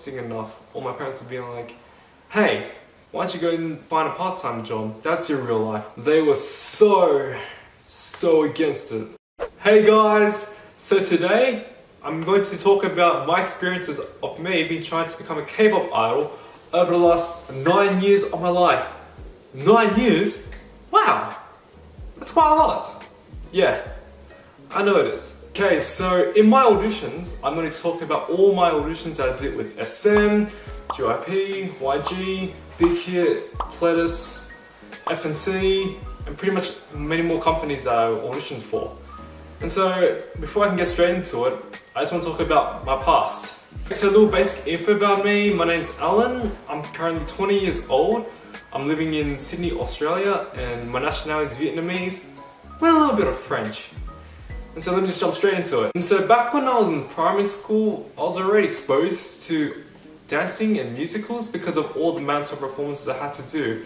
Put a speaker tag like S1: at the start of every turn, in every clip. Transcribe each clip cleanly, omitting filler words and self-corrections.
S1: enough, or my parents would be like, hey, why don't you go and find a part-time job? That's your real life. They were so against it. Hey guys, so today I'm going to talk about my experiences of me being trying to become a K-pop idol over the last 9 years of my life. 9 years? Wow, that's quite a lot. Yeah, I know it is. Okay, so in my auditions, I'm going to talk about all my auditions that I did with SM, JYP, YG, BigHit, Pledis, FNC, and pretty much many more companies that I auditioned for. And so, before I can get straight into it, I just want to talk about my past. So a little basic info about me. My name's Alan. I'm currently 20 years old. I'm living in Sydney, Australia, and my nationality is Vietnamese, with a little bit of French. And so let me just jump straight into it. And so back when I was in primary school, I was already exposed to dancing and musicals because of all the mandatory performances I had to do.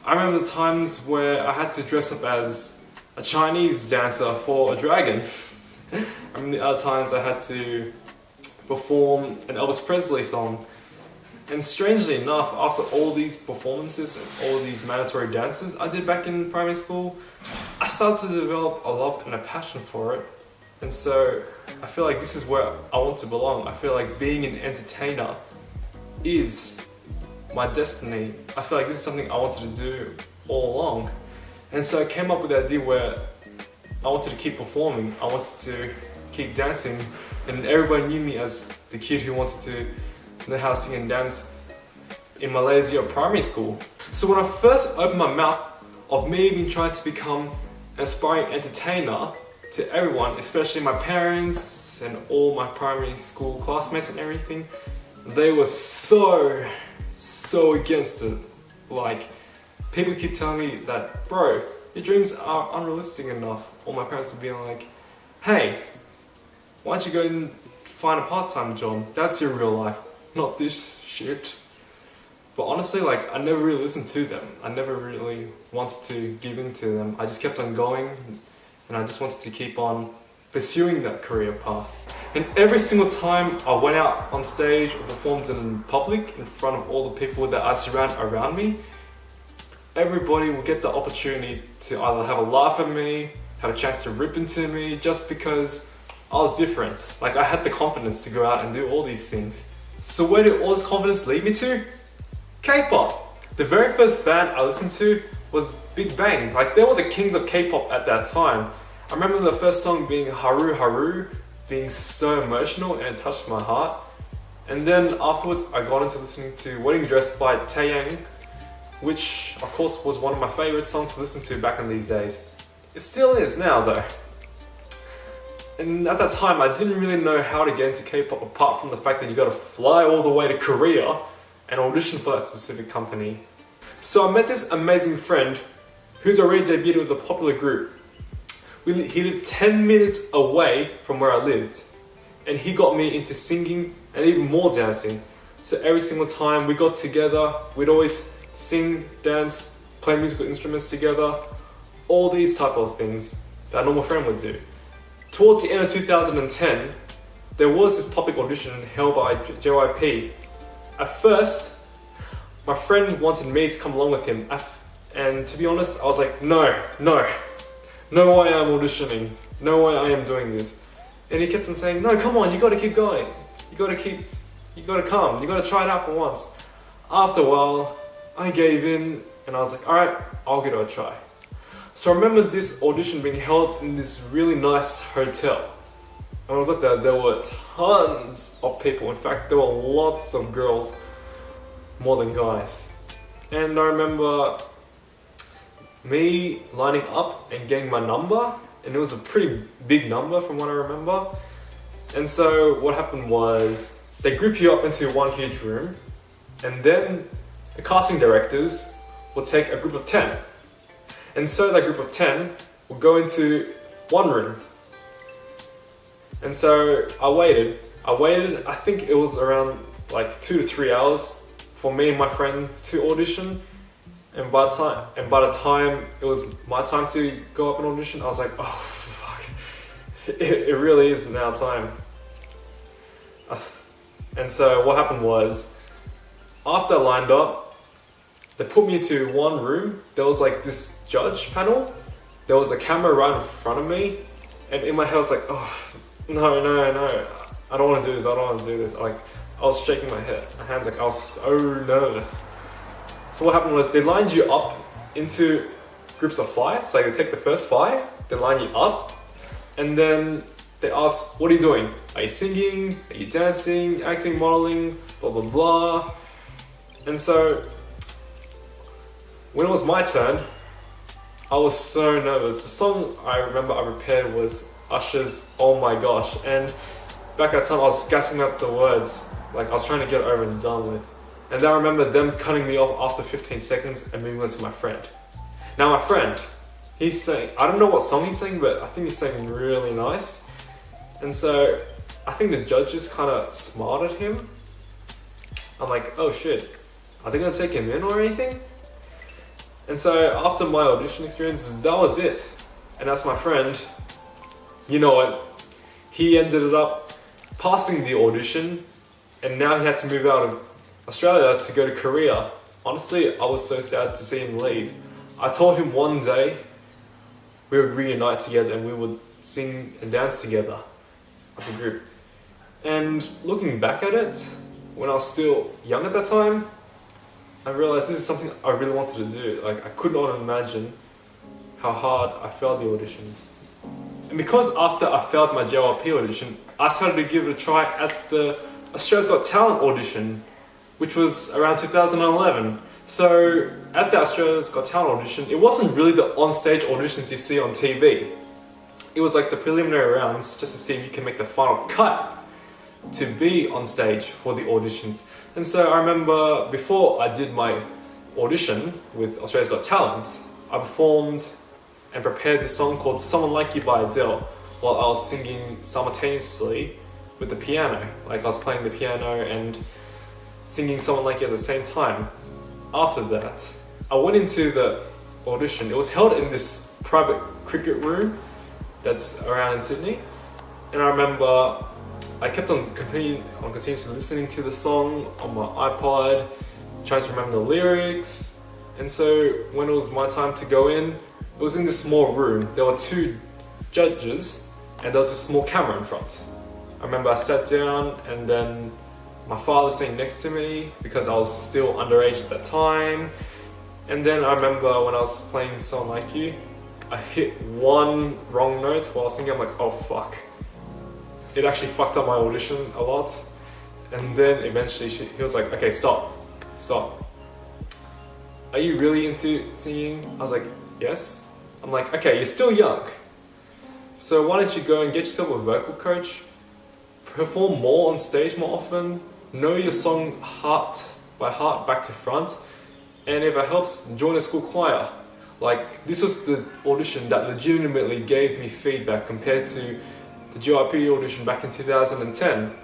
S1: I remember the times where I had to dress up as a Chinese dancer for a dragon. I remember the other times I had to perform an Elvis Presley song. And strangely enough, after all these performances and all these mandatory dances I did back in primary school, I started to develop a love and a passion for it. And so I feel like this is where I want to belong. I feel like being an entertainer is my destiny. I feel like this is something I wanted to do all along. And so I came up with the idea where I wanted to keep performing. I wanted to keep dancing, and everybody knew me as the kid who wanted to know how to sing and dance in my latest year of primary school. So when I first opened my mouth of me being trying to become an aspiring entertainer to everyone, especially my parents and all my primary school classmates and everything, they were so against it. Like, people keep telling me that, bro, your dreams are unrealistic enough. Or my parents would be like, hey, why don't you go and find a part-time job? That's your real life, not this shit. But honestly, like, I never really listened to them. I never really wanted to give in to them. I just kept on going, and I just wanted to keep on pursuing that career path. And every single time I went out on stage or performed in public in front of all the people that I surround around me, everybody would get the opportunity to either have a laugh at me, have a chance to rip into me, just because I was different. Like, I had the confidence to go out and do all these things. So where did all this confidence lead me to? K-pop. The very first band I listened to was Big Bang. Like, they were the kings of K-pop at that time. I remember the first song being Haru Haru, being so emotional, and it touched my heart. And then afterwards I got into listening to Wedding Dress by Taeyang, which of course was one of my favorite songs to listen to back in these days. It still is now though. And at that time I didn't really know how to get into K-pop apart from the fact that you gotta fly all the way to Korea and audition for that specific company. So I met this amazing friend who's already debuted with a popular group. He lived 10 minutes away from where I lived, and he got me into singing and even more dancing. So every single time we got together, we'd always sing, dance, play musical instruments together, all these type of things that a normal friend would do. Towards the end of 2010, there was this public audition held by JYP. At first, my friend wanted me to come along with him, and to be honest, I was like, no way I'm auditioning, no way I am doing this. And he kept on saying, no, come on, you gotta keep going, you gotta come, you gotta try it out for once. After a while, I gave in, and I was like, alright, I'll give it a try. So I remember this audition being held in this really nice hotel. And when I got there were tons of people. In fact, there were lots of girls, more than guys. And I remember me lining up and getting my number, and it was a pretty big number from what I remember. And so what happened was, they group you up into one huge room, and then the casting directors will take a group of 10. And so that group of 10 will go into one room. And so I waited, I think it was around like 2 to 3 hours for me and my friend to audition. And by the time it was my time to go up and audition, I was like, oh fuck, it really is now time. And so what happened was, after I lined up, they put me into one room. There was like this judge panel. There was a camera right in front of me. And in my head I was like, oh, no. I don't want to do this, I don't want to do this. Like, I was shaking my hands, like I was so nervous. So what happened was they lined you up into groups of 5. So they take the first 5, they line you up, and then they ask, what are you doing? Are you singing? Are you dancing, acting, modeling, blah, blah, blah. And so when it was my turn, I was so nervous. The song I remember I prepared was Usher's Oh My Gosh. And back at the time I was gassing up the words, like I was trying to get it over and done with. And then I remember them cutting me off after 15 seconds and moving on to my friend. Now my friend, he's saying, I don't know what song he's saying, but I think he's saying really nice. And so I think the judges kind of smiled at him. I'm like, oh shit, are they gonna take him in or anything? And so after my audition experience, that was it. And that's my friend, you know what, he ended up passing the audition, and now he had to move out of Australia to go to Korea. Honestly, I was so sad to see him leave. I told him one day we would reunite together and we would sing and dance together as a group. And looking back at it, when I was still young at that time, I realized this is something I really wanted to do. Like, I could not imagine how hard I failed the audition. And because after I failed my JYP audition, I started to give it a try at the Australia's Got Talent audition, which was around 2011. So at the Australia's Got Talent audition, it wasn't really the on-stage auditions you see on TV. It was like the preliminary rounds just to see if you can make the final cut to be on stage for the auditions. And so I remember before I did my audition with Australia's Got Talent, I performed and prepared this song called Someone Like You by Adele while I was singing simultaneously with the piano. Like I was playing the piano and singing Someone Like You at the same time. After that, I went into the audition. It was held in this private cricket room that's around in Sydney. And I remember I kept on continuously listening to the song on my iPod, trying to remember the lyrics. And so when it was my time to go in, it was in this small room. There were 2 judges and there was a small camera in front. I remember I sat down and then my father sitting next to me because I was still underage at that time. And then I remember when I was playing Someone Like You, I hit one wrong note while I was singing. I'm like, oh fuck. It actually fucked up my audition a lot. And then eventually he was like, okay, stop. Are you really into singing? I was like, yes. I'm like, okay, you're still young. So why don't you go and get yourself a vocal coach, perform more on stage more often, know your song heart by heart back to front, and if it helps, join a school choir. Like, this was the audition that legitimately gave me feedback compared to the JYP audition back in 2010.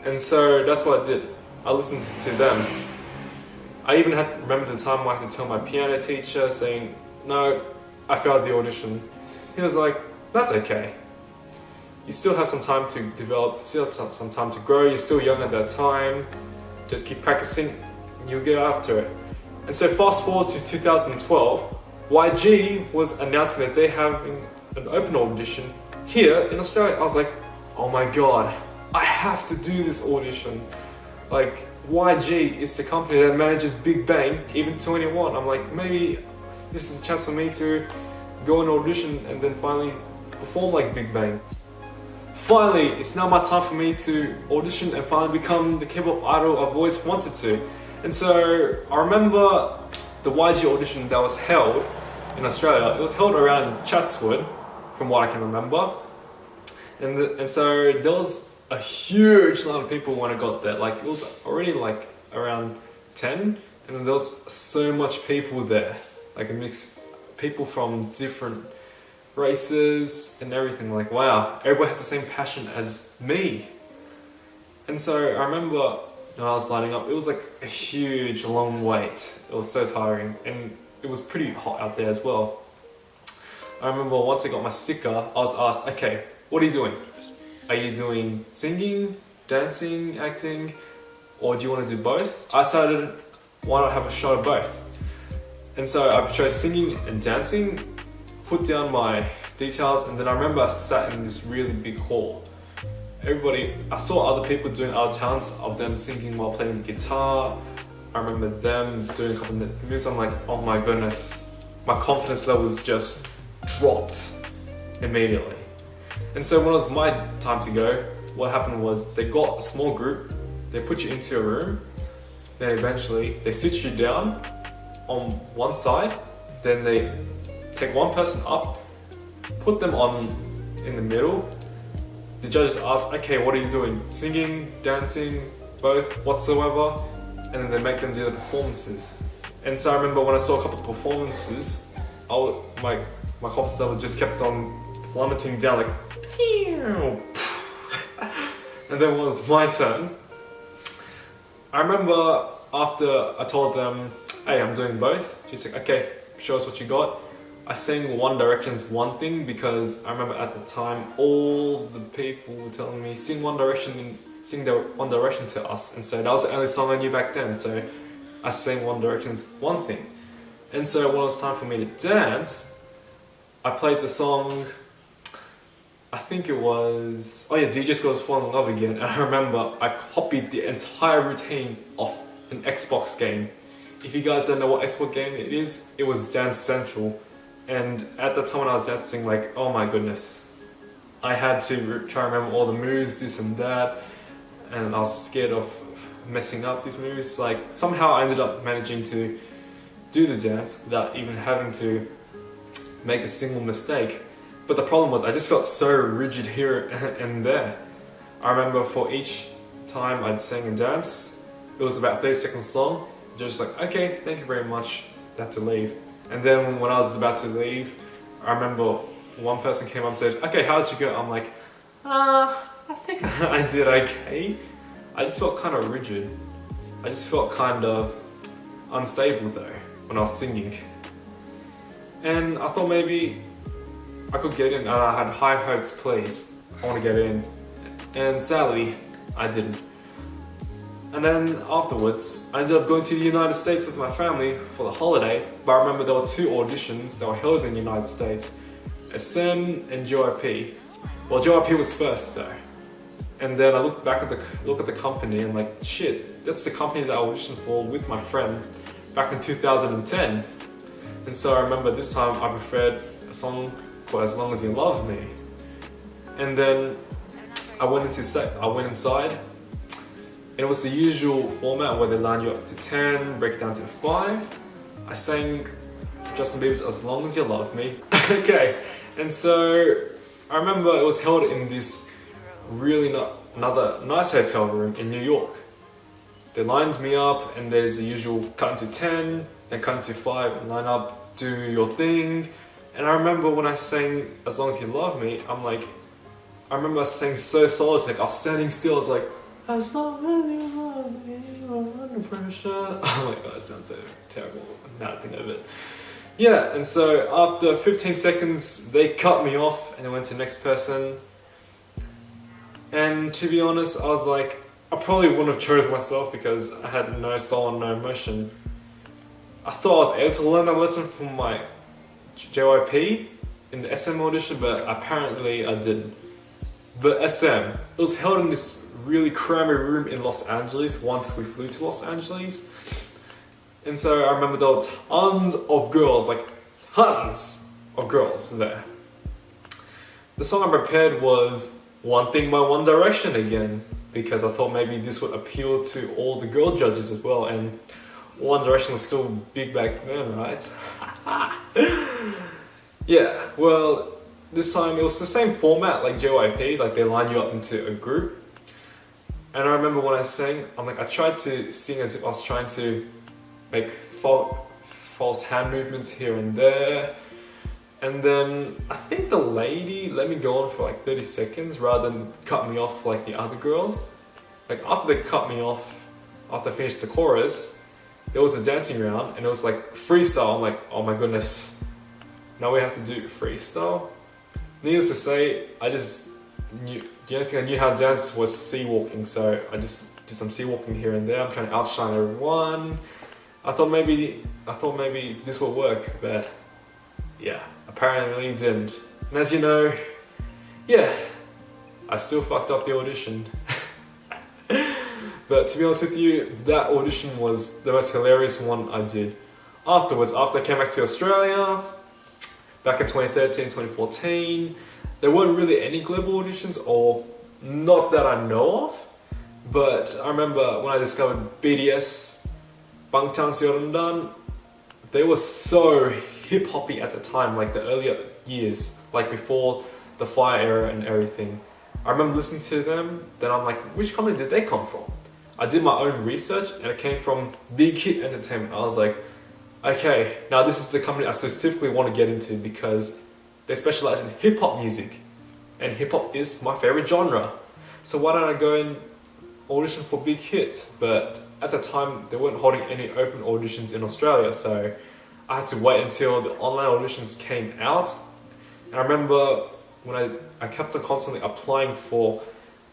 S1: And so that's what I did. I listened to them. I even remember the time I had to tell my piano teacher saying, no, I failed the audition. He was like, that's okay. You still have some time to develop, still have some time to grow, you're still young at that time. Just keep practicing and you'll get after it. And so fast forward to 2012, YG was announcing that they're having an open audition here in Australia. I was like, oh my god, I have to do this audition. Like, YG is the company that manages Big Bang, even 21. I'm like, maybe this is a chance for me to go and audition and then finally perform like Big Bang. Finally, it's now my time for me to audition and finally become the K-pop idol I've always wanted to. And so I remember the YG audition that was held in Australia. It was held around Chatswood, from what I can remember. And so there was a huge line of people when I got there. Like, it was already like around 10, and then there was so much people there. Like a mix, people from different races and everything. Like, wow, everybody has the same passion as me. And so I remember when I was lining up, it was like a huge long wait. It was so tiring, and it was pretty hot out there as well. I remember once I got my sticker, I was asked, okay, what are you doing? Are you doing singing, dancing, acting, or do you want to do both? I decided, why not have a shot of both? And so I chose singing and dancing, put down my details, and then I remember I sat in this really big hall. I saw other people doing other talents of them singing while playing the guitar. I remember them doing a couple of moves. I'm like, oh my goodness, my confidence levels just dropped immediately. And so when it was my time to go, what happened was they got a small group, they put you into a room, then eventually they sit you down on one side, then they take one person up, put them in the middle. The judges ask, okay, what are you doing? Singing, dancing, both, whatsoever? And then they make them do the performances. And so I remember when I saw a couple of performances, my confidence level just kept on plummeting down like, and then when it was my turn, I remember after I told them, hey, I'm doing both, she's like, okay, show us what you got. I sang One Direction's One Thing because I remember at the time all the people were telling me sing One Direction to us, and so that was the only song I knew back then, so I sang One Direction's One Thing. And so when it was time for me to dance, I played the song, I think it was, oh yeah, DJ Scores Fall in Love Again, and I remember I copied the entire routine of an Xbox game. If you guys don't know what Xbox game it is, it was Dance Central. And at the time when I was dancing, like, oh my goodness, I had to try and remember all the moves, this and that, and I was scared of messing up these moves. Like, somehow I ended up managing to do the dance without even having to make a single mistake. But the problem was I just felt so rigid here and there. I remember for each time I'd sing and dance, it was about 30 seconds long. The judge was like, okay, thank you very much, I had to leave. And then when I was about to leave, I remember one person came up and said, okay, how'd you go? I'm like, I think I did okay. I just felt kind of rigid. I just felt kind of unstable though, when I was singing. And I thought maybe I could get in, and I had high hopes, please, I want to get in. And sadly, I didn't. And then afterwards, I ended up going to the United States with my family for the holiday, but I remember there were two auditions that were held in the United States, SM and JYP. Well, JYP was first though. And then I look at the company and like, shit, that's the company that I auditioned for with my friend back in 2010. And so I remember this time I preferred a song called As Long As You Love Me. And then I went inside. It was the usual format where they line you up to 10, break it down to 5. I sang Justin Bieber's As Long As You Love Me. Okay, and so I remember it was held in this really another nice hotel room in New York. They lined me up, and there's the usual cut into 10, then cut into 5, and line up, do your thing. And I remember when I sang As Long As You Love Me, I remember I sang so solid, like I was standing still, I was like, as long as you love me, you're under pressure. Oh my god, that sounds so terrible now that I think of it. Yeah, and so after 15 seconds, they cut me off and I went to the next person. And to be honest, I was like, I probably wouldn't have chosen myself because I had no soul and no emotion. I thought I was able to learn that lesson from my JYP in the SM audition, but apparently I didn't. But SM, it was held in this really crummy room in Los Angeles once we flew to Los Angeles. And so I remember there were tons of girls, like tons of girls there. The song I prepared was One Thing by One Direction again, because I thought maybe this would appeal to all the girl judges as well, and One Direction was still big back then, right? Yeah, well, this time it was the same format like JYP, like they line you up into a group. And I remember when I sang, I tried to sing as if I was trying to make false hand movements here and there. And then I think the lady let me go on for like 30 seconds rather than cut me off like the other girls. Like after they cut me off, after I finished the chorus, there was a dancing round and it was like freestyle. I'm like, oh my goodness, now we have to do freestyle. Needless to say, I just knew the only thing I knew how to dance was sea walking, so I just did some sea walking here and there. I'm trying to outshine everyone. I thought maybe this would work, but yeah, apparently it didn't. And as you know, yeah, I still fucked up the audition. But to be honest with you, that audition was the most hilarious one I did. Afterwards, after I came back to Australia, back in 2013, 2014, there weren't really any global auditions, or not that I know of. But I remember when I discovered BTS, Bangtan Seoldan, they were so hip-hoppy at the time, like the earlier years, like before the Fire era and everything. I remember listening to them, then I'm like, which company did they come from? I did my own research and it came from BigHit Entertainment. I was like, okay, now this is the company I specifically want to get into because they specialize in hip-hop music. And hip-hop is my favorite genre. So why don't I go and audition for BigHit? But at the time, they weren't holding any open auditions in Australia, so I had to wait until the online auditions came out. And I remember when I kept on constantly applying for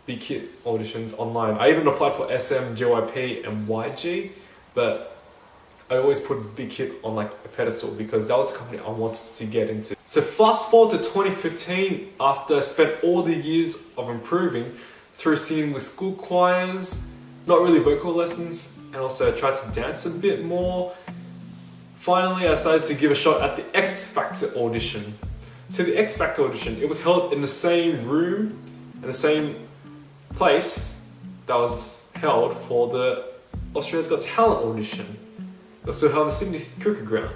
S1: BigHit auditions online. I even applied for SM, JYP and YG, but I always put BigHit on like a pedestal because that was the company I wanted to get into. So fast forward to 2015, after I spent all the years of improving through singing with school choirs, not really vocal lessons, and also I tried to dance a bit more. Finally, I decided to give a shot at the X Factor audition. So the X Factor audition, it was held in the same room, in the same place that was held for the Australia's Got Talent audition. It was still held in the Sydney Cricket Ground.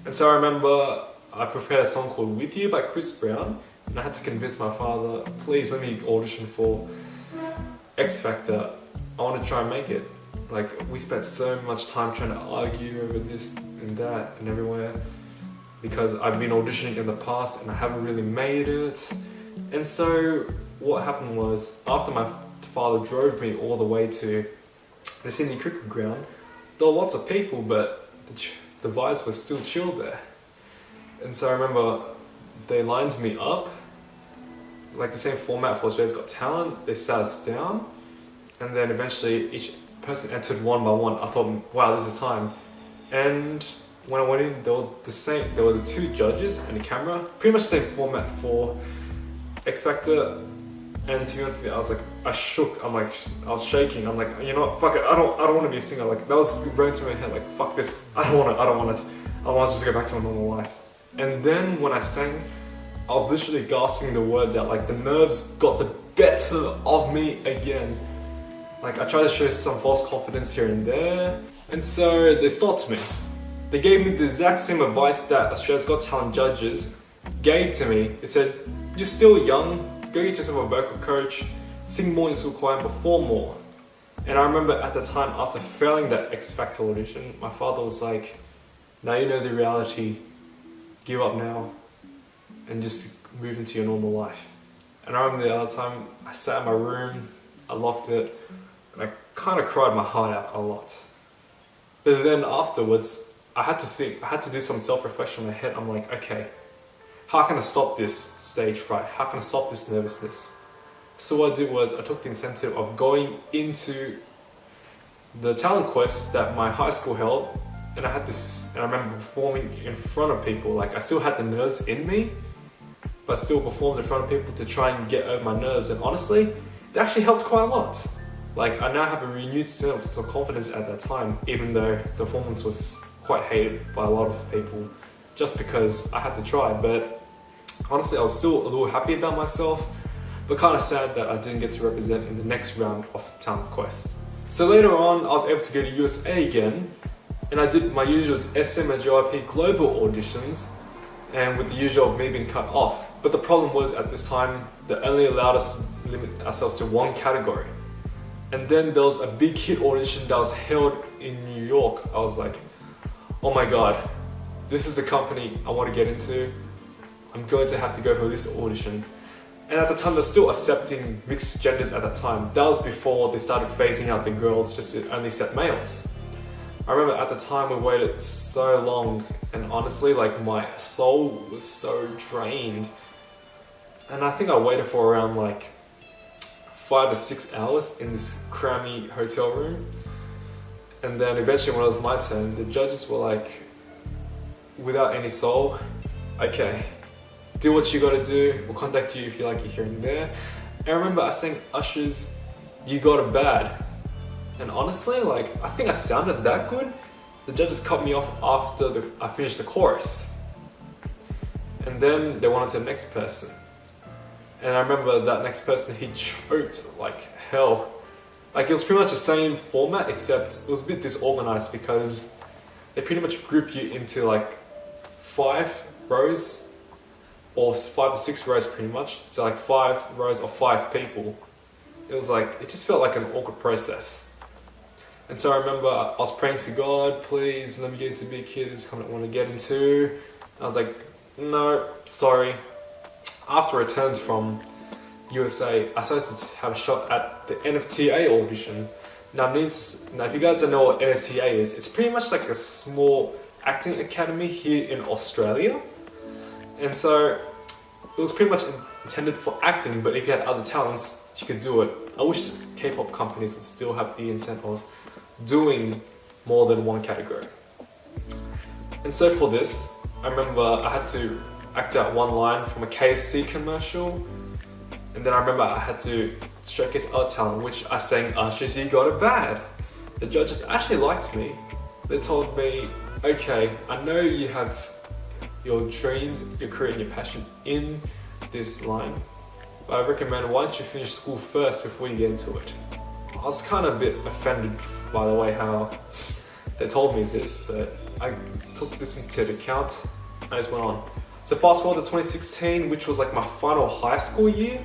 S1: And so I remember I prepared a song called With You by Chris Brown, and I had to convince my father, please let me audition for X Factor. I want to try and make it. Like, we spent so much time trying to argue over this and that and everywhere because I've been auditioning in the past and I haven't really made it. And so what happened was, after my father drove me all the way to the Sydney Cricket Ground, there were lots of people, but the vibes were still chill there. And so I remember they lined me up, like the same format for Australia's Got Talent. They sat us down, and then eventually each person entered one by one. I thought, wow, this is time. And when I went in, they were the same. There were the two judges and the camera, pretty much the same format for X Factor. And to be honest with you, I was like, I shook. I was shaking. I'm like, you know what, fuck it. I don't want to be a singer. Like, that was going to my head. Like, fuck this. I don't want it. I want to just go back to my normal life. And then when I sang, I was literally gasping the words out. Like, the nerves got the better of me again. Like, I tried to show some false confidence here and there. And so they stopped me. They gave me the exact same advice that Australia's Got Talent judges gave to me. They said, you're still young. Go get yourself a vocal coach, sing more in school choir and perform more. And I remember at the time, after failing that X Factor audition, my father was like, now you know the reality, give up now and just move into your normal life. And I remember the other time, I sat in my room, I locked it, and I kind of cried my heart out a lot. But then afterwards, I had to do some self-reflection in my head. I'm like, okay, how can I stop this stage fright? How can I stop this nervousness? So what I did was I took the incentive of going into the talent quest that my high school held, and I remember performing in front of people. Like, I still had the nerves in me, but I still performed in front of people to try and get over my nerves. And honestly, it actually helped quite a lot. Like, I now have a renewed sense of confidence at that time, even though the performance was quite hated by a lot of people, just because I had to try. But honestly, I was still a little happy about myself, but kind of sad that I didn't get to represent in the next round of Talent Quest. So later on, I was able to go to USA again, and I did my usual SM and JYP global auditions, and with the usual of me being cut off. But the problem was, at this time, they only allowed us to limit ourselves to one category. And then there was a BigHit audition that was held in New York. I was like, oh my god, this is the company I want to get into. I'm going to have to go for this audition. And at the time, they're still accepting mixed genders at that time. That was before they started phasing out the girls just to only accept males. I remember at the time we waited so long, and honestly, like, my soul was so drained. And I think I waited for around like 5 to 6 hours in this crammy hotel room. And then eventually when it was my turn, the judges were like, without any soul, okay, do what you gotta do, we'll contact you if you like it here and there. And I remember I sang Usher's You Got It Bad. And honestly, like, I think I sounded that good. The judges cut me off after I finished the chorus. And then they wanted to the next person. And I remember that next person, he choked like hell. Like, it was pretty much the same format, except it was a bit disorganized because they pretty much group you into like 5 rows or 5 to 6 rows pretty much. So like 5 rows of 5 people. It was like, it just felt like an awkward process. And so I remember I was praying to God, please let me get into BigHit, this is something I want to get into. And I was like, no, sorry. After I returned from USA, I started to have a shot at the NFTA audition. Now if you guys don't know what NFTA is, it's pretty much like a small acting academy here in Australia. And so it was pretty much intended for acting, but if you had other talents, you could do it. I wish K-pop companies would still have the incentive of doing more than one category. And so for this, I remember I had to act out one line from a KFC commercial, and then I remember I had to showcase other talent, which I sang Usher's You Got It Bad. The judges actually liked me. They told me, okay, I know you have your dreams, your career and your passion in this line, but I recommend why don't you finish school first before you get into it. I was kind of a bit offended by the way how they told me this, but I took this into account and I just went on. So fast forward to 2016, which was like my final high school year.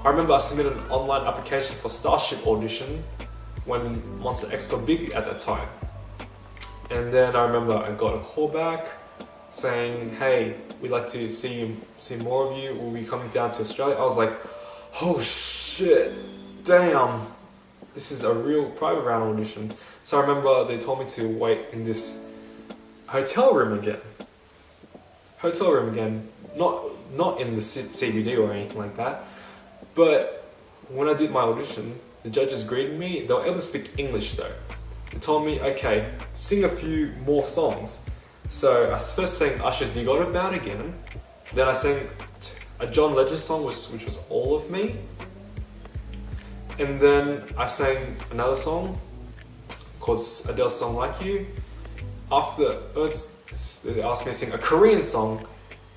S1: I remember I submitted an online application for Starship Audition when Monster X got big at that time. And then I remember I got a call back saying, hey, we'd like to see more of you, will be coming down to Australia. I was like, oh shit, damn, this is a real private round audition. So I remember they told me to wait in this hotel room again, not in the CBD or anything like that. But when I did my audition, the judges greeted me. They were able to speak English though. They told me, okay, sing a few more songs. So I first sang Usher's You Got It Bad again. Then I sang a John Legend song, which was All of Me. And then I sang another song called Adele's song Like You. After they asked me to sing a Korean song,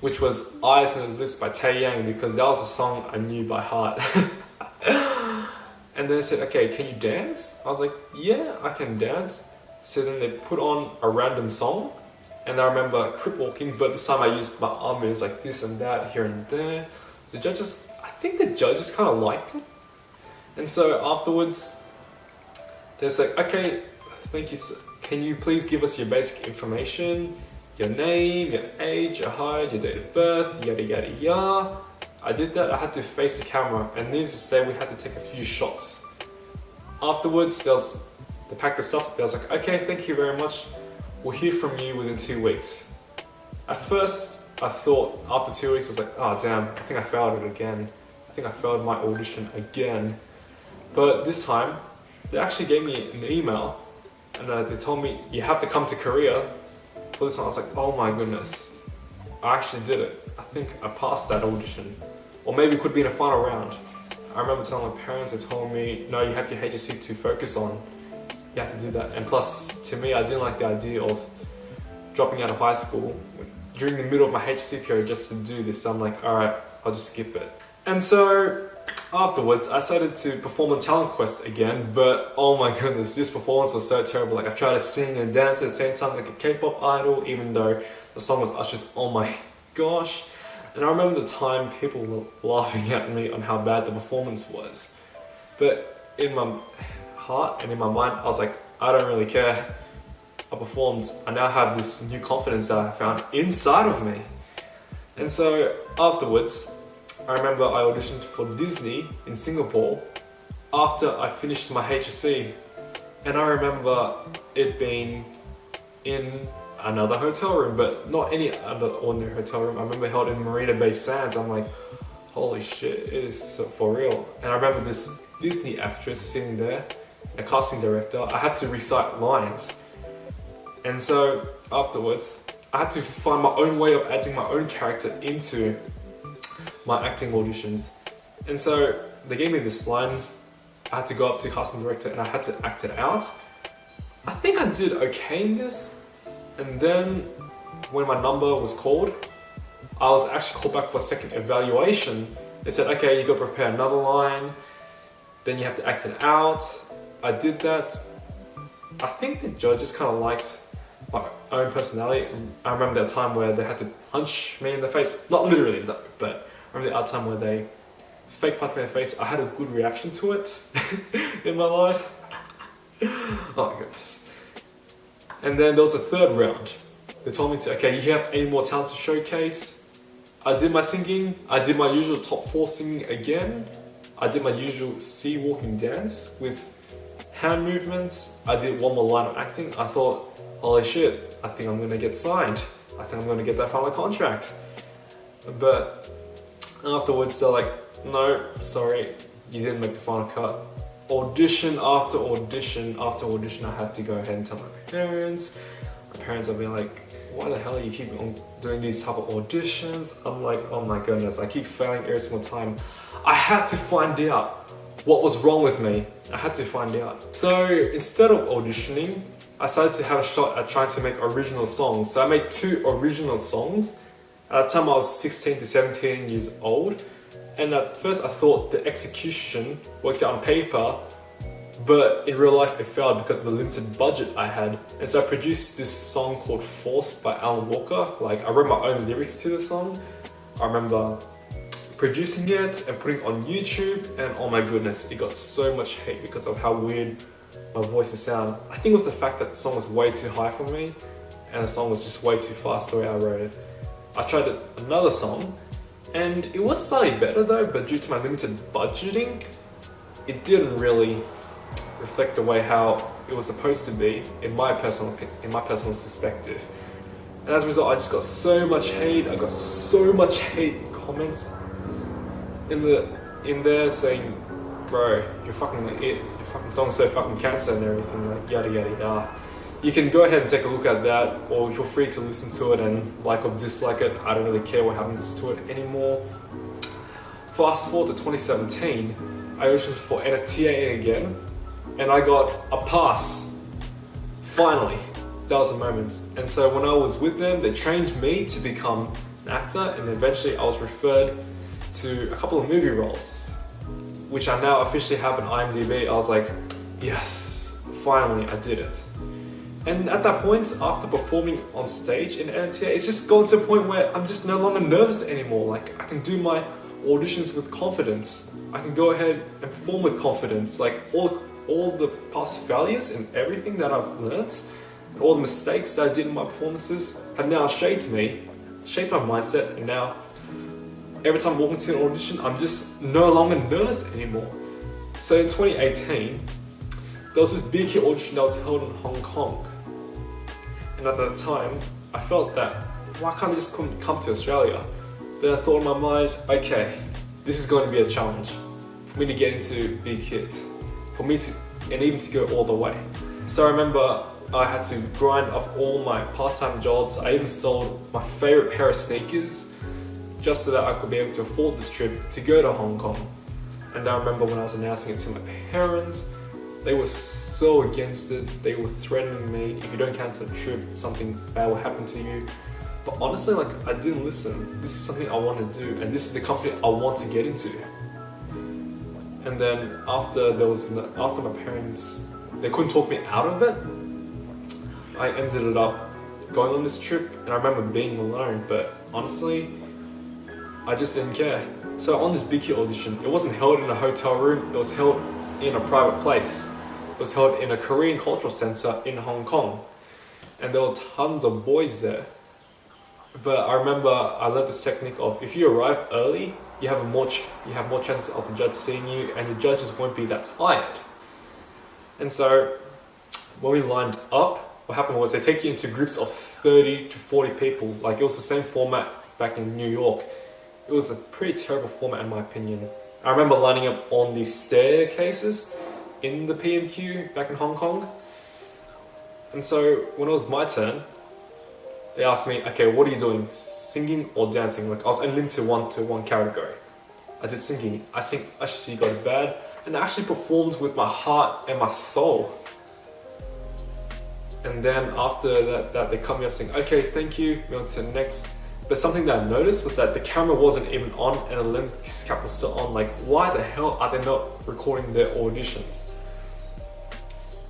S1: which was Eyes on His Lips by Taeyang, because that was a song I knew by heart. And then they said, okay, can you dance? I was like, yeah, I can dance. So then they put on a random song, and I remember crip walking, but this time I used my arm moves like this and that, here and there. I think the judges kind of liked it. And so afterwards, they was like, okay, thank you, sir. Can you please give us your basic information? Your name, your age, your height, your date of birth, yada yada yada. I did that, I had to face the camera, and needless to say, we had to take a few shots. Afterwards, they packed the stuff, they was like, okay, thank you very much. We'll hear from you within 2 weeks. At first, I thought after 2 weeks, I was like, oh damn, I think I failed it again. I think I failed my audition again. But this time, they actually gave me an email, and they told me, you have to come to Korea. For this one, I was like, oh my goodness, I actually did it. I think I passed that audition. Or maybe it could be in a final round. I remember telling my parents, they told me, no, you have your HSC to focus on. You have to do that. And plus, to me, I didn't like the idea of dropping out of high school during the middle of my HSC period just to do this. So I'm like, all right, I'll just skip it. And so afterwards, I started to perform on Talent Quest again, but oh my goodness, this performance was so terrible. Like, I tried to sing and dance at the same time like a K-pop idol, even though the song was Usher's Oh My Gosh. And I remember the time people were laughing at me on how bad the performance was. But in my heart and in my mind, I was like, I don't really care. I performed. I now have this new confidence that I found inside of me. And so afterwards, I remember I auditioned for Disney in Singapore after I finished my HSC. And I remember it being in another hotel room, but not any other ordinary hotel room. I remember held in Marina Bay Sands. I'm like, holy shit, it is so for real. And I remember this Disney actress sitting there, a casting director. I had to recite lines. And so afterwards, I had to find my own way of adding my own character into my acting auditions. And so they gave me this line. I had to go up to the casting director and I had to act it out. I think I did okay in this. And then when my number was called, I was actually called back for a second evaluation. They said, okay, you got to prepare another line. Then you have to act it out. I did that. I think the judges kind of liked my own personality. I remember that time where they had to punch me in the face. Not literally, but I remember that time where they fake punched me in the face. I had a good reaction to it in my life. Oh my goodness. And then there was a third round. They told me to, okay, you have any more talents to showcase? I did my singing. I did my usual top 4 singing again. I did my usual sea walking dance with hand movements. I did one more line of acting. I thought, holy shit, I think I'm gonna get signed. I think I'm gonna get that final contract. But afterwards, they're like, no, sorry, you didn't make the final cut. Audition after audition after audition, I had to go ahead and tell my parents. My parents will be like, why the hell are you keep on doing these type of auditions? I'm like, oh my goodness, I keep failing every single time. I had to find out what was wrong with me. I had to find out. So instead of auditioning, I started to have a shot at trying to make original songs. So I made 2 original songs. At the time I was 16 to 17 years old. And at first I thought the execution worked out on paper, but in real life it failed because of the limited budget I had. And so I produced this song called Force by Alan Walker. Like, I wrote my own lyrics to the song. I remember producing it and putting it on YouTube, and oh my goodness, it got so much hate because of how weird my voice sound. I think it was the fact that the song was way too high for me and the song was just way too fast the way I wrote it. I tried another song and it was slightly better though, but due to my limited budgeting, it didn't really reflect the way how it was supposed to be in my personal perspective. And as a result, I just got so much hate. I got so much hate comments in there saying, bro, your fucking song's so fucking cancer and everything, like yada yada yada. You can go ahead and take a look at that, or you're free to listen to it and like or dislike it. I don't really care what happens to it anymore. Fast forward to 2017, I auditioned for NFTA again, and I got a pass. Finally, that was a moment. And so when I was with them, they trained me to become an actor, and eventually I was referred to a couple of movie roles, which I now officially have on IMDb. I was like, yes, finally I did it. And at that point, after performing on stage in NFTA, it's just gone to a point where I'm just no longer nervous anymore. Like, I can do my auditions with confidence. I can go ahead and perform with confidence. Like, all the past failures and everything that I've learned, and all the mistakes that I did in my performances have now shaped my mindset, and now every time I walk into an audition, I'm just no longer nervous anymore. So in 2018, there was this BigHit audition that was held in Hong Kong. And at that time, I felt that, why can't I just come to Australia? Then I thought in my mind, okay, this is going to be a challenge for me to get into BigHit, for me to, and even to go all the way. So I remember I had to grind off all my part-time jobs. I even sold my favorite pair of sneakers just so that I could be able to afford this trip to go to Hong Kong. And I remember when I was announcing it to my parents, they were so against it. They were threatening me, if you don't cancel the trip, something bad will happen to you. But honestly, like, I didn't listen. This is something I want to do, and this is the company I want to get into. And then after my parents, they couldn't talk me out of it, I ended up going on this trip, and I remember being alone, but honestly, I just didn't care. So on this BigHit audition, it wasn't held in a hotel room, it was held in a private place. It was held in a Korean cultural center in Hong Kong, and there were tons of boys there. But I remember I learned this technique of, if you arrive early, you have more chances of the judge seeing you, and your judges won't be that tired. And so when we lined up, what happened was they take you into groups of 30 to 40 people. Like, it was the same format back in New York. It was a pretty terrible format in my opinion. I remember lining up on these staircases in the PMQ back in Hong Kong. And so when it was my turn, they asked me, okay, what are you doing? Singing or dancing? Like I was only limited to one category. I did singing. I sing Usher So You Got It Bad, and I actually performed with my heart and my soul. And then after that they cut me off saying, okay, thank you, we on to the next. But something that I noticed was that the camera wasn't even on and the lens cap was still on. Like, why the hell are they not recording their auditions?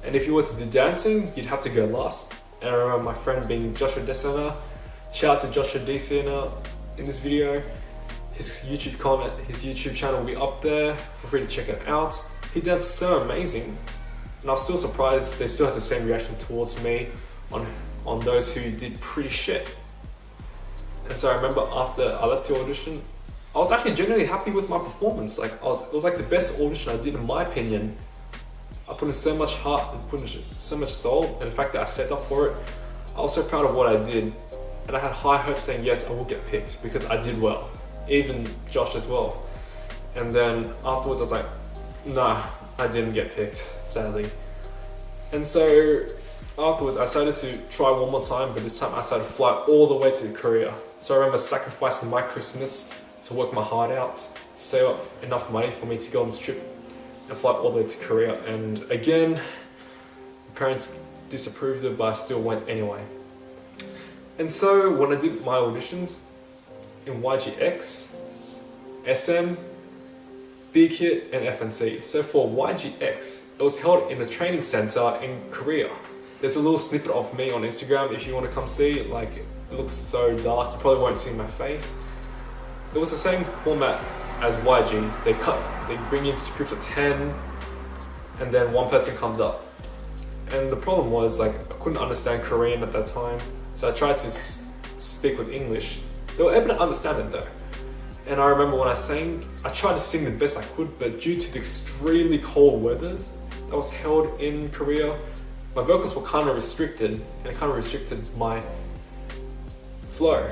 S1: And if you were to do dancing, you'd have to go last. And I remember my friend being Joshua Desena. Shout out to Joshua Desena in this video. His YouTube channel will be up there. Feel free to check it out. He danced so amazing. And I was still surprised they still had the same reaction towards me on those who did pretty shit. And so I remember after I left the audition, I was actually genuinely happy with my performance. Like it was like the best audition I did in my opinion. I put in so much heart and put in so much soul, and the fact that I set up for it, I was so proud of what I did. And I had high hopes saying yes, I will get picked because I did well. Even Josh as well. And then afterwards I was like, nah, I didn't get picked, sadly. And so afterwards I decided to try one more time, but this time I decided to fly all the way to Korea. So I remember sacrificing my Christmas to work my heart out, to save up enough money for me to go on this trip and fly all the way to Korea. And again, my parents disapproved it, but I still went anyway. And so when I did my auditions in YGX, SM, BigHit and FNC. So for YGX, it was held in a training center in Korea. There's a little snippet of me on Instagram if you want to come see. Like, it looks so dark, you probably won't see my face. It was the same format as YG. They bring in groups of 10 and then one person comes up. And the problem was, like, I couldn't understand Korean at that time, so I tried to speak with English. They were able to understand it though. And I remember when I sang, I tried to sing the best I could, but due to the extremely cold weather that was held in Korea, my vocals were kind of restricted, and it kind of restricted my flow.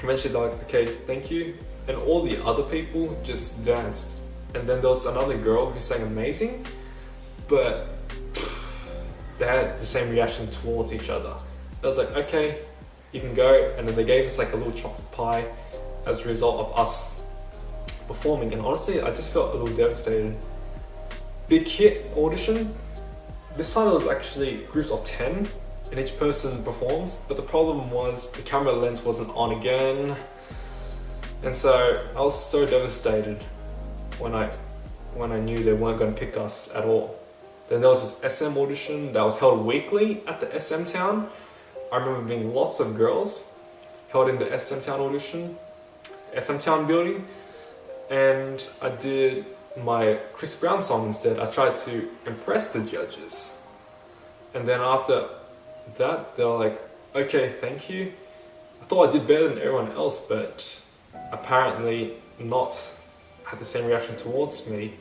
S1: Eventually they're like, okay, thank you. And all the other people just danced. And then there was another girl who sang amazing, but they had the same reaction towards each other. I was like, okay, you can go. And then they gave us like a little chocolate pie as a result of us performing. And honestly, I just felt a little devastated. BigHit audition, this time it was actually groups of 10 and each person performs, but the problem was the camera lens wasn't on again. And so I was so devastated when I knew they weren't going to pick us at all. Then there was this SM audition that was held weekly at the SM Town. I remember being lots of girls held in the SM Town audition, SM Town building, and I did my Chris Brown song instead. I tried to impress the judges. And then after that, they were like, okay, thank you. I thought I did better than everyone else, but apparently not had the same reaction towards me.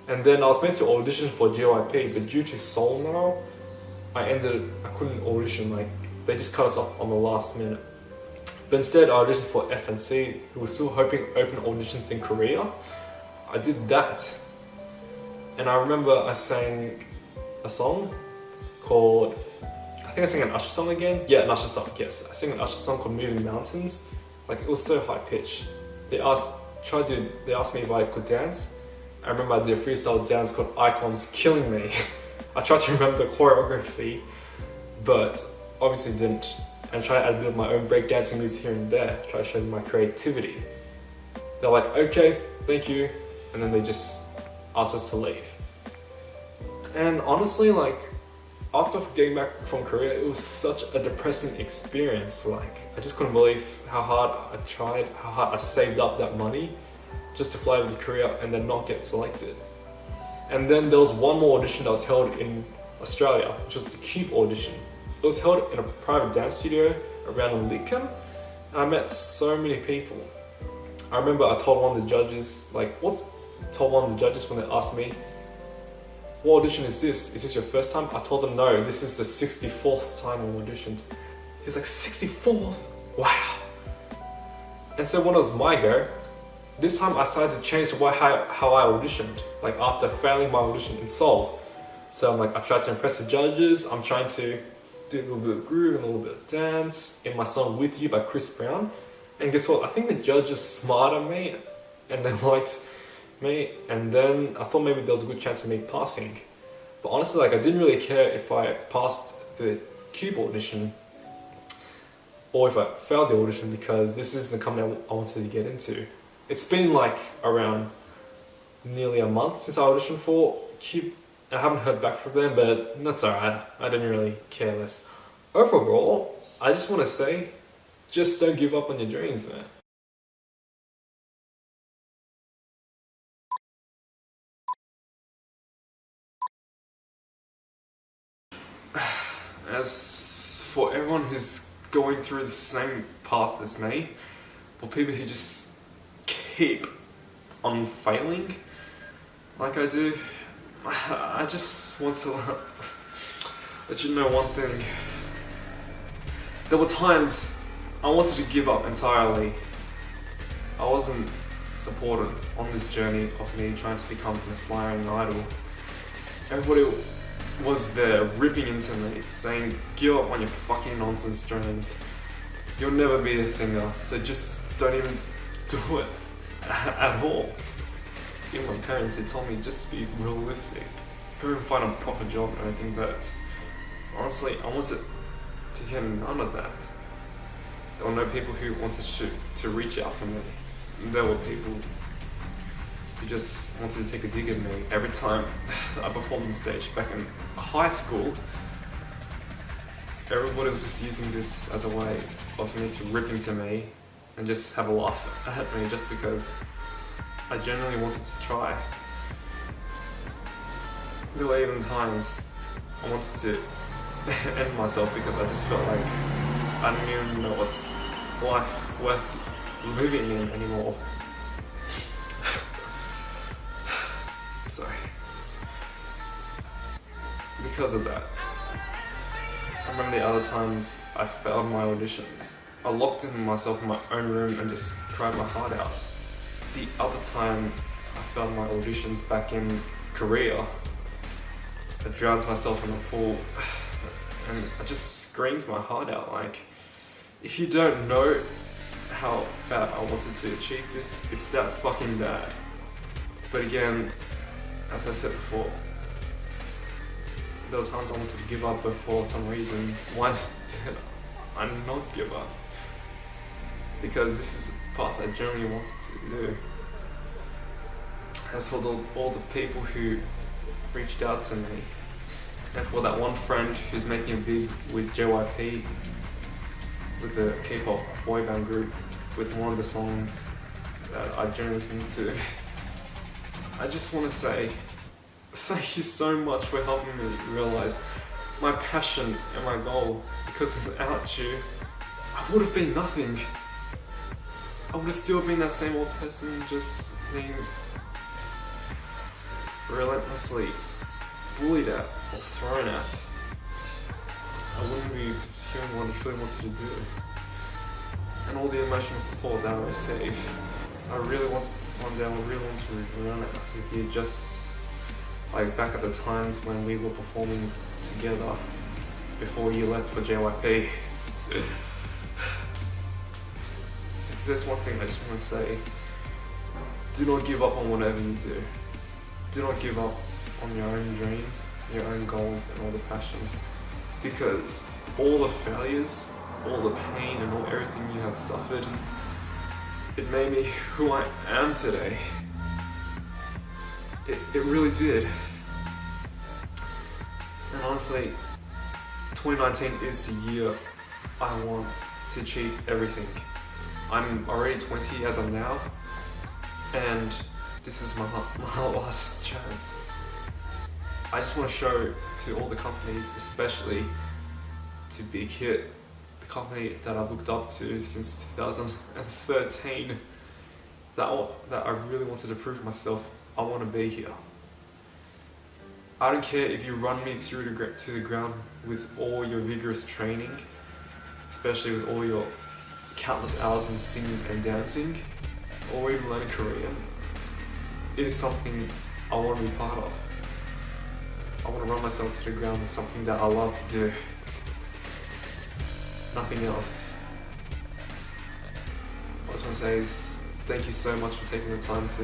S1: And then I was meant to audition for JYP, but due to Seoul now, I couldn't audition, like they just cut us off on the last minute. But instead I auditioned for FNC, who was still hoping open auditions in Korea. I did that. And I remember I sang a song called, I think I sang an Usher song again. Yeah, an Usher song, yes. I sang an Usher song called Moving Mountains. Like, it was so high pitched. They asked me if I could dance. I remember I did a freestyle dance called Icons, killing me. I tried to remember the choreography, but obviously didn't. And tried to add a bit of my own breakdancing moves here and there, try to show my creativity. They're like, okay, thank you. And then they just asked us to leave. And honestly, like, after getting back from Korea, it was such a depressing experience. Like, I just couldn't believe how hard I tried, how hard I saved up that money just to fly over to Korea and then not get selected. And then there was one more audition that was held in Australia, which was the Kpop audition. It was held in a private dance studio around Lidcombe, and I met so many people. I remember I told one of the judges, when they asked me, what audition is this? Is this your first time? I told them no, this is the 64th time I've auditioned. He was like, 64th? Wow. And so when it was my go, this time I started to change the way how I auditioned, like after failing my audition in Seoul. So I'm like, I tried to impress the judges, I'm trying to do a little bit of groove and a little bit of dance in my song With You by Chris Brown. And guess what, I think the judges smiled at me and they liked me, and then I thought maybe there was a good chance of me passing. But honestly, like, I didn't really care if I passed the Kpop audition or if I failed the audition, because this is the company I wanted to get into. It's been like around nearly a month since I auditioned for Kpop. I haven't heard back from them, but that's alright. I didn't really care less. Overall, I just want to say, just don't give up on your dreams, man. As for everyone who's going through the same path as me, for people who just keep on failing like I do, I just want to let you know one thing. There were times I wanted to give up entirely. I wasn't supported on this journey of me trying to become an aspiring idol. Everybody was there ripping into me, saying, give up on your fucking nonsense dreams. You'll never be a singer, so just don't even do it at all. Even my parents, they told me just be realistic. Go and find a proper job and everything, but honestly, I wanted to get none of that. There were no people who wanted to reach out for me. There were people who just wanted to take a dig at me. Every time I performed on stage back in high school, everybody was just using this as a way of me to rip into me and just have a laugh at me just because I genuinely wanted to try. There were even times I wanted to end myself because I just felt like I didn't even know what's life worth living in anymore. Sorry. Because of that, I remember the other times I failed my auditions. I locked in myself in my own room and just cried my heart out. The other time I failed my auditions back in Korea, I drowned myself in a pool and I just screamed my heart out. Like, if you don't know how bad I wanted to achieve this, it's that fucking bad. But again, as I said before, there were times I wanted to give up, but for some reason, why did I not give up? Because this is a path I genuinely wanted to do. As for all the people who reached out to me, and for that one friend who's making it big with JYP, with the Kpop boy band group, with one of the songs that I generally listen to, I just want to say thank you so much for helping me realize my passion and my goal, because without you, I would have been nothing. I would have still been that same old person, just being relentlessly bullied at or thrown at. I wouldn't be pursuing what I truly wanted to do. And all the emotional support that I received, I really want to run it with you, just like back at the times when we were performing together before you left for JYP. If there's one thing I just want to say, do not give up on whatever you do. Do not give up on your own dreams, your own goals, and all the passion. Because all the failures, all the pain, and all everything you have suffered, it made me who I am today. It really did. And honestly, 2019 is the year I want to achieve everything. I'm already 20 as of now, and this is my last chance. I just want to show to all the companies, especially to BigHit, the company that I've looked up to since 2013, that I really wanted to prove myself. I want to be here. I don't care if you run me through to the ground with all your vigorous training, especially with all your countless hours in singing and dancing. or even learning Korean, it is something I want to be part of. I want to run myself to the ground with something that I love to do. Nothing else. What I just want to say is thank you so much for taking the time to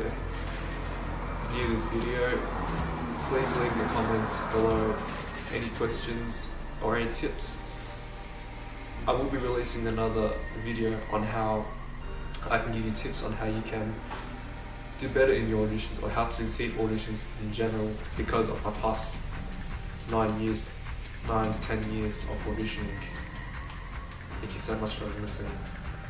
S1: view this video. Please leave in the comments below any questions or any tips. I will be releasing another video on how I can give you tips on how you can do better in your auditions or how to succeed auditions in general because of my past 9 to 10 years of auditioning. Thank you so much for listening.